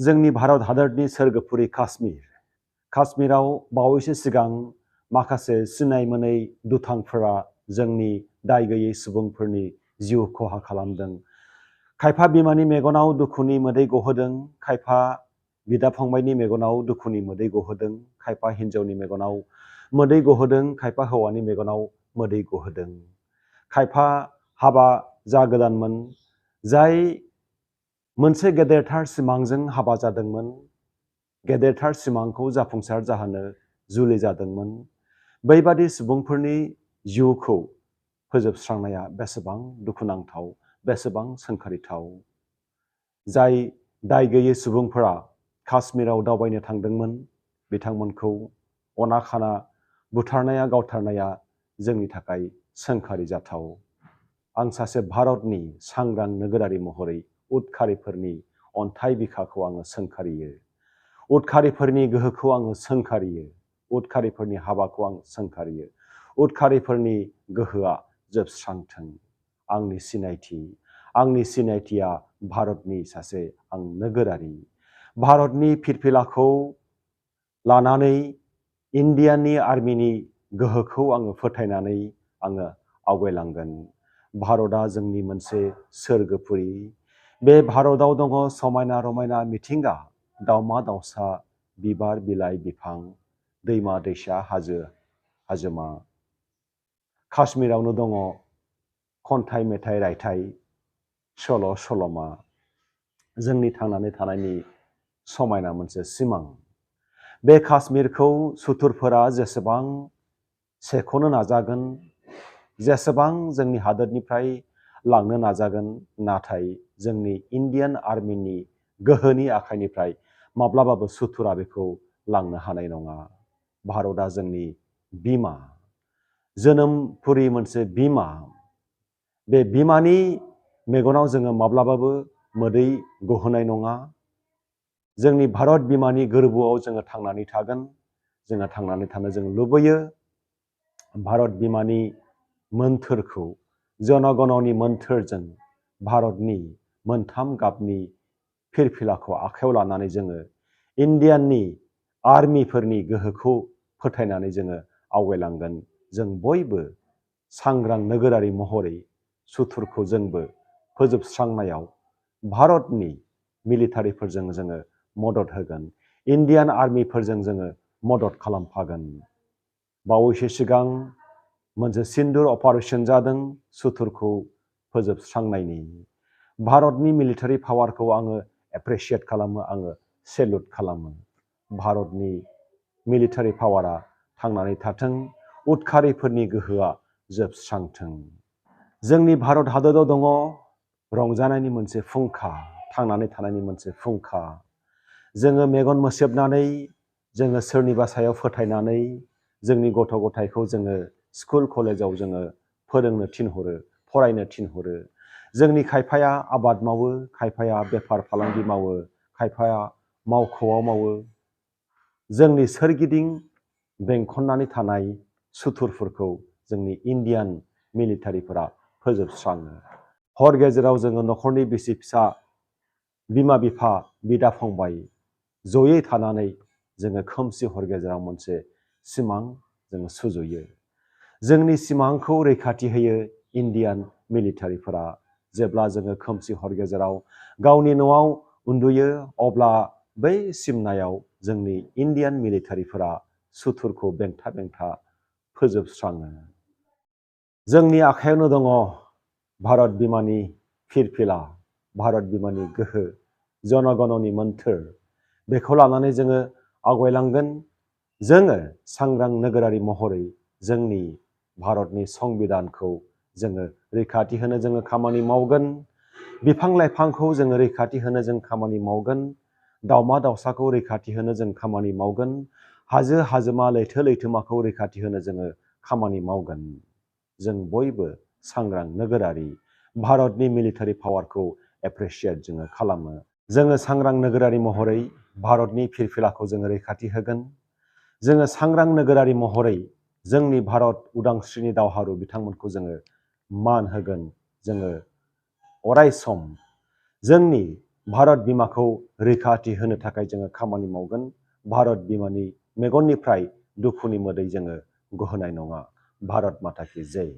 जोंनि भारत हादरनि सोरगोफुरि काश्मीराव बावैसो सिगां माखासे सिनाय मोनै दुथांफोरा जोंनि दाय गैयै सुबुंफोरनि जिउ खहा खालामदों। खायफा बिमानि मेगनाव दुखुनि मोदै गहोदों, खायफा बिदा फंबायनि मेगनाव दुखुनि मोदै गहोदों, खायफा हिन्जावनि मेगनाव मोदै गहोदों, खायफा हौवानि मेगनाव मोदै गहोदों। खायफा हाबा जागोदानमोन, जाय मोनसे गेदेरथार सिमांजों हाबा जादोंमोन, गेदेरथार सिमांखौ जाफुंसार जाहोनो जुलि जादोंमोन। बैबादि सुबुंफोरनि जिउखौ फोजोबस्रांनाया बेसेबां दुखुनांथाव, बेसेबां सोंखारिथाव। जाय दाय गैयै सुबुंफोरा काश्मीराव दावबायनो थांदोंमोन, बिथांमोनखौ अनाखाना बुथारनाया, गावथारनाया जोंनि थाखाय सोंखारि जाथाव। आं सासे भारतनि सांग्रां नोगोरारि महरै उदखारिफोरनि अन्थाइ बिखाखौ आङो सोंखारियो, उदखारिफोरनि गोहोखौ आङो सोंखारियो, उदखारिफोरनि हाबाखौ आं सोंखारियो। उदखारिफोरनि गोहोआ जोबस्रांथों। आंनि सिनायथिया भारतनि सासे आं नोगोरारि। भारतनि फिरफिलाखौ लानानै इन्डियाननि आर्मिनि गोहोखौ आङो फोथायनानै आङो आवगायलांगोन। भारतआ जोंनि मोनसे सोरगोफुरि। बे भारतआव दङ समायना रमायना मिथिंगा, दावमा दावसा, बिबार बिलाइ बिफां, दैमा दैसा, हाजो हाजोमा। काश्मीरावनो दङ खन्थाइ मेथाइ रायथाइ, सल' सल'मा, जोंनि थांनानै थानायनि समायना मोनसे सिमां। बे काश्मीरखौ सुथुरफोरा जेसेबां सेख'नो नाजागोन, जेसेबां जोंनि हादोरनिफ्राय लांनो नाजागोन, नाथाय जोंनि इन्डियान आर्मिनि गोहोनि आखाइनिफ्राय माब्लाबाबो सुथुरा बेखौ लांनो हानाय नङा। भारतआ जोंनि बिमा, जोनोमपुरि मोनसे बिमा। बे बिमानि मेगनाव जोङो माब्लाबाबो मोदै गहोनाय नङा। जोंनि भारत बिमानि गोरबोआव जोङो थांनानै थागोन। जोङो थांनानै थानो जों लुबैयो। भारत बिमानि मोन्थोरखौ, जनगणनि मोन्थोरजों भारतनि मोनथाम गाबनि फिरफिलाखौ आखायाव लानानै जोङो इन्डियाननि आर्मिफोरनि गोहोखौ फोथायनानै जोङो आवगायलांगोन। जों बयबो सांग्रां नोगोरारि महरै सुथुरखौ जोंबो फोजोबस्रांनायाव भारतनि मिलिटारिफोरजों जोङो मदद होगोन। इन्डियान आर्मिफोरजों जोङो मदद खालामफागोन। बावैसो सिगां मोनसे सिन्दुर अपारेशन जादों सुथुरखौ फोजोबस्रांनायनि। भारतनि मिलिटारि पावारखौ आङो एप्रिसिएट खालामो, आङो सेलुट खालामो। भारतनि मिलिटारि पावारा थांनानै थाथों, उदखारिफोरनि गोहोआ जोबस्रांथों। जोंनि भारत हादराव दङ रंजानायनि मोनसे फुंखा, थांनानै थानायनि मोनसे फुंखा। जोङो मेगन मोसेबनानै, जोङो सोरनिबा सायाव फोथायनानै जोंनि गथ' गथायखौ जोङो स्कुल कलेजाव जोङो फोरोंनो थिनहरो, फरायनो थिनहरो। जोंनि खायफाया आबाद मावो, खायफाया बेफार फालांगि मावो, खायफाया मावख'आव मावो। जोंनि सोरगिदिं बेंखननानै थानाय सुथुरफोरखौ जोंनि इन्डियान मिलिटारिफोरा फोजोबस्राङो। हर गेजेराव जोङो न'खरनि बिसि फिसा, बिमा बिफा, बिदा फंबाय जयै थानानै जोङो खोमसि हर गेजेराव मोनसे सिमां जोङो सुजुयो। जोंनि सिमांखौ रैखाथि होयो इन्डियान मिलिटारिफोरा। जेब्ला जोङो खोमसि हर गेजेराव गावनि न'आव उन्दुयो, अब्ला बै सिमनायाव जोंनि इन्डियान मिलिटारिफोरा सुथुरखौ बेंथा बेंथा फोजोबस्राङो। जोंनि आखायावनो दङ भारत बिमानि फिरफिला, भारत बिमानि गोहो, जनगणनि मोन्थोर। बेखौ लानानै जोङो आवगायलांगोन। जोङो सांग्रां नोगोरारि महरै जोंनि भारतनि संबिधानखौ जोङो रैखाथि होनो जोङो खामानि मावगोन। बिफां लाइफांखौ जोङो रैखाथि होनो जों खामानि मावगोन। दावमा दावसाखौ रैखाथि होनो जों खामानि मावगोन। हाजो हाजोमा, लैथो लैथोमाखौ रैखाथि होनो जोङो खामानि मावगोन। जों बयबो सांग्रां नोगोरारि। भारतनि मिलिटारि पावारखौ एप्रिसिएट जोङो खालामो। जोङो सांग्रां नोगोरारि महरै भारतनि फिरफिलाखौ जोङो रैखाथि होगोन। जोङो सांग्रां नोगोरारि महरै जोंनि भारत उदांस्रिनि दावहारु बिथांमोनखौ जोङो मान होगोन। जोङो अराय सम जोंनि भारत बिमाखौ रैखाथि होनो थाखाय जोङो खामानि मावगोन। भारत बिमानि मेगननिफ्राय दुखुनि मोदै जोङो गहोनाय नङा। भारत माता की जय।